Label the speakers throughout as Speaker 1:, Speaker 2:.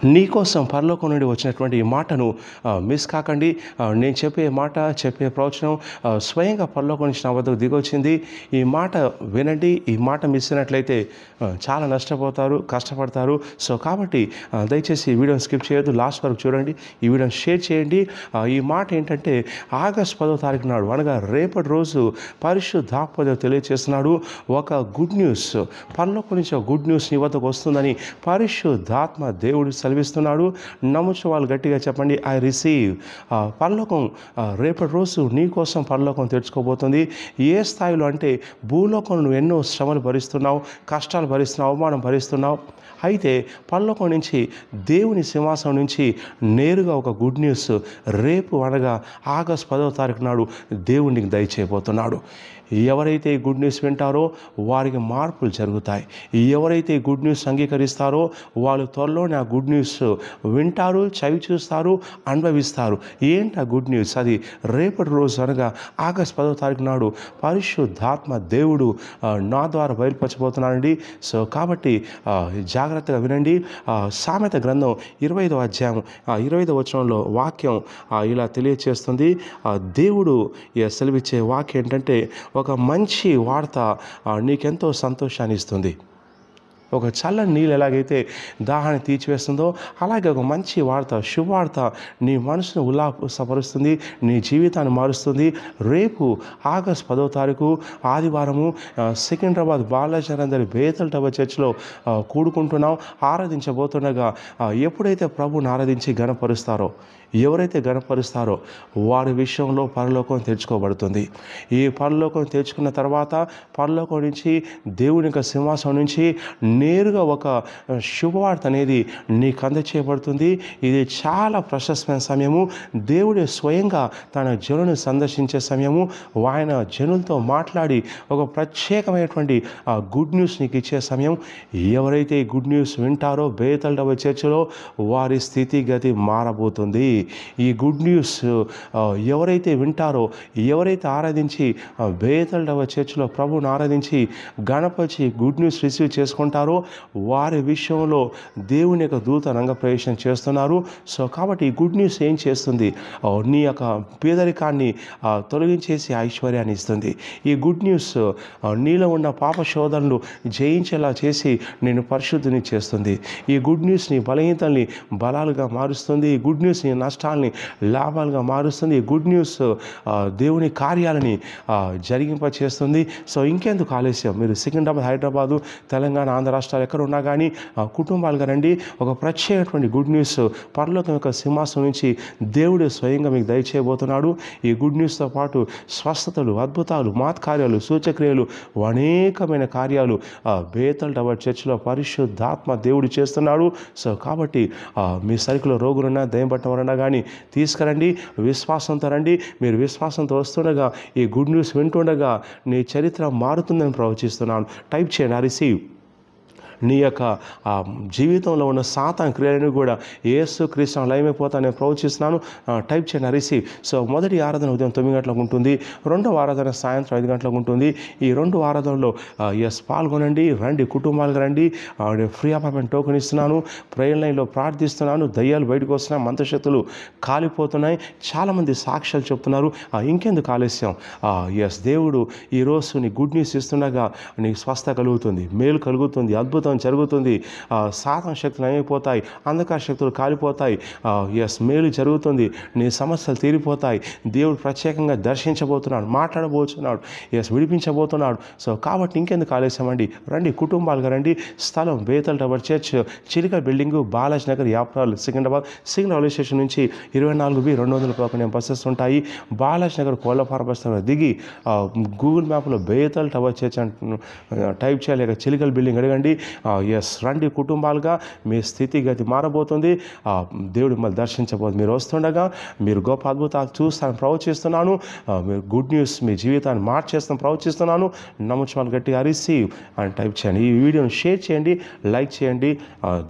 Speaker 1: నీకోసం పరలోకం నుండి వచ్చినటువంటి ఈ మాటను మిస్ కాకండి. నేను చెప్పే మాట, చెప్పే ప్రవచనం స్వయంగా పరలోకం నుంచి నా వద్దకు దిగొచ్చింది. ఈ మాట వినండి. ఈ మాట మిస్ అయినట్లయితే చాలా నష్టపోతారు, కష్టపడతారు. సో కాబట్టి దయచేసి ఈ వీడియోని స్కిప్ చేయొద్దు, లాస్ట్ వరకు చూడండి. ఈ వీడియోని షేర్ చేయండి. ఈ మాట ఏంటంటే ఆగస్టు 10వ తారీఖు నాడు అనగా రేపటి రోజు పరిశుద్ధాత్మ తెలియజేస్తున్నాడు. ఒక గుడ్ న్యూస్, పరలోకం నుంచి ఒక గుడ్ న్యూస్ నీ వద్దకు వస్తుందని పరిశుద్ధాత్మ దేవుడు సెలవిస్తున్నాడు. నమ్ముచిన వాళ్ళు గట్టిగా చెప్పండి, ఐ రిసీవ్. పరలోకం రేపటి రోజు నీ కోసం పరలోకం తెచ్చుకోబోతుంది. ఏ స్థాయిలో అంటే భూలోకం నువ్వు ఎన్నో శ్రమలు భరిస్తున్నావు, కష్టాలు భరిస్తున్నావు, అవమానం భరిస్తున్నావు. అయితే పరలోకం నుంచి దేవుని సింహాసనం నుంచి నేరుగా ఒక గుడ్ న్యూస్ రేపు అనగా ఆగస్టు 10వ తారీఖు నాడు దేవునికి దయచేయబోతున్నాడు. ఎవరైతే ఈ గుడ్ న్యూస్ వింటారో వారికి మార్పులు జరుగుతాయి. ఎవరైతే ఈ గుడ్ న్యూస్ అంగీకరిస్తారో వాళ్ళు త్వరలోనే ఆ గుడ్ న్యూస్ వింటారు, చవి చూస్తారు, అనుభవిస్తారు. ఏంటి ఆ గుడ్ న్యూస్? అది రేపటి రోజు అనగా ఆగస్టు 10వ తారీఖు నాడు పరిశుద్ధాత్మ దేవుడు నా ద్వారా బయలుపరచబోతున్నానండి. సో కాబట్టి జాగ్రత్తగా వినండి. సామెత గ్రంథం 25వ అధ్యాయం 25వ వచనంలో వాక్యం ఇలా తెలియచేస్తుంది. దేవుడు సెలవిచ్చే వాక్యం ఏంటంటే, ఒక మంచి వార్త నీకెంతో సంతోషాన్ని ఇస్తుంది. ఒక చల్లని నీళ్ళు ఎలాగైతే దాహాన్ని తీర్చివేస్తుందో అలాగే ఒక మంచి వార్త, శుభవార్త నీ మనసును ఉల్లాసపరుస్తుంది, నీ జీవితాన్ని మారుస్తుంది. రేపు ఆగస్టు 10వ తారీఖు ఆదివారము సికింద్రాబాద్ బాలాజీ నగర్ బేతల్ టవర్ చర్చ్లో కూడుకుంటున్నాం. ఆరాధించబోతుండగా ఎప్పుడైతే ప్రభుని ఆరాధించి గణపరుస్తారో, ఎవరైతే గణపరుస్తారో వారి విషయంలో పరలోకం తెచ్చుకోబడుతుంది. ఈ పరలోకం తెచ్చుకున్న తర్వాత పరలోకం నుంచి దేవుని యొక్క సింహాసనం నుంచి నేరుగా ఒక శుభవార్త అనేది నీకు అందచేయబడుతుంది. ఇది చాలా ప్రశస్తమైన సమయము. దేవుడే స్వయంగా తన జనులను సందర్శించే సమయము. ఆయన జనులతో మాట్లాడి ఒక ప్రత్యేకమైనటువంటి గుడ్ న్యూస్ నీకు ఇచ్చే సమయం. ఎవరైతే ఈ గుడ్ న్యూస్ వింటారో బేతల్ టవర్ చర్చిలో వారి స్థితిగతి మారబోతుంది. ఈ గుడ్ న్యూస్ ఎవరైతే వింటారో, ఎవరైతే ఆరాధించి బేతల్ టవర్ చర్చిలో ప్రభువుని ఆరాధించి గణపరిచి గుడ్ న్యూస్ రిసీవ్ చేసుకుంటారో వారి విషయంలో దేవుని యొక్క దూత రంగప్రవేశం చేస్తున్నారు. సో కాబట్టి ఈ గుడ్ న్యూస్ ఏం చేస్తుంది? నీ యొక్క పేదరికాన్ని తొలగించేసి ఐశ్వర్యాన్ని ఇస్తుంది. ఈ గుడ్ న్యూస్ నీలో ఉన్న పాప శోధనలు జయించేలా చేసి నేను పరిశుద్ధిని చేస్తుంది. ఈ గుడ్ న్యూస్ నీ బలహీనతల్ని బలాలుగా మారుస్తుంది. ఈ గుడ్ న్యూస్ నీ నష్టాలని లాభాలుగా మారుస్తుంది. ఈ గుడ్ న్యూస్ దేవుని కార్యాలని జరిగింప చేస్తుంది. సో ఇంకెందుకు ఆలస్యం? మీరు సికింద్రాబాద్, హైదరాబాదు, తెలంగాణ, ఆంధ్ర రాష్ట్రాలు ఎక్కడ ఉన్నా కానీ కుటుంబాలుగా రండి. ఒక ప్రత్యేకమైన గుడ్ న్యూస్ పరలోకం యొక్క సింహాసనం నుంచి దేవుడు స్వయంగా మీకు దయచేయబోతున్నాడు. ఈ గుడ్ న్యూస్తో పాటు స్వస్థతలు, అద్భుతాలు, మాత్కార్యాలు, సూచక్రియలు, అనేకమైన కార్యాలు బేతల్ టవర్ చర్చిలో పరిశుద్ధాత్మ దేవుడు చేస్తున్నాడు. సో కాబట్టి మీ సరుకులో రోగులున్నా, దయ్యం పట్టిన వారున్నా కానీ తీసుకురండి. విశ్వాసంతో రండి. మీరు విశ్వాసంతో వస్తుండగా ఈ గుడ్ న్యూస్ వింటుండగా నీ చరిత్ర మారుతుందని ప్రవచిస్తున్నాను. టైప్ చేయండి, ఐ రిసీవ్. నీ యొక్క జీవితంలో ఉన్న సాతాను క్రియలను కూడా యేసు క్రీస్తు లయమైపోతా నేను ప్రవచిస్తున్నాను. టైప్ చేయండి, ఐ రిసీవ్. సో మొదటి ఆరాధన ఉదయం 9 గంటలకు ఉంటుంది. రెండవ ఆరాధన సాయంత్రం 5 గంటలకు ఉంటుంది. ఈ 2 ఆరాధనలో పాల్గొనండి. రండి, కుటుంబాలుగా రండి. ఫ్రీ అపాయింట్మెంట్ టోకెన్ ఇస్తున్నాను. ప్రేయర్ లైన్లో ప్రార్థిస్తున్నాను. దయ్యాలు బయటకు వస్తున్నాయి, మంత్రశక్తులు కాలిపోతున్నాయి. చాలామంది సాక్ష్యాలు చెప్తున్నారు. ఇంకెందుకు ఆలస్యం? దేవుడు ఈరోజు నీ గుడ్ న్యూస్ ఇస్తుండగా నీకు స్వస్థ కలుగుతుంది, మేలు కలుగుతుంది, అద్భుతం జరుగుతుంది. సాతాను శక్తులు అయిపోతాయి, అంధకార శక్తులు కాలిపోతాయి. మేలు జరుగుతుంది, నీ సమస్యలు తీరిపోతాయి. దేవుడు ప్రత్యేకంగా దర్శించబోతున్నాడు, మాట్లాడబోతున్నాడు, విడిపించబోతున్నాడు. సో కాబట్టి ఇంకెందుకు ఆలస్యం అండి? రండి, కుటుంబాలుగా రండి. స్థలం Bethel Tower Church, Chilika building, Balaji Nagar, Yapral, Secunderabad. Signal railway station నుంచి 24B211 బస్సెస్ ఉంటాయి. బాలాజీ నగర్ కోళ్ళఫారం బస్ దిగి గూగుల్ మ్యాప్లో బేతల్ టవర్ చర్చ్ టైప్ చేయలేక చిలికల్ బిల్డింగ్ అడగండి. రండి, కుటుంబాలుగా మీ స్థితిగతి మారబోతుంది. దేవుడు మిమ్మల్ని దర్శించబోతుంది. మీరు వస్తుండగా మీరు గొప్ప అద్భుతాలు చూస్తాను ప్రవచిస్తున్నాను. మీరు గుడ్ న్యూస్ మీ జీవితాన్ని మార్చేస్తాను ప్రవచిస్తున్నాను. నమ్ముచు వాళ్ళు గట్టిగా రిసీవ్ అని టైప్ చేయండి. ఈ వీడియోని షేర్ చేయండి, లైక్ చేయండి.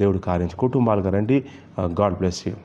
Speaker 1: దేవుడు కార్యం కుటుంబాలుగా రండి. God bless you.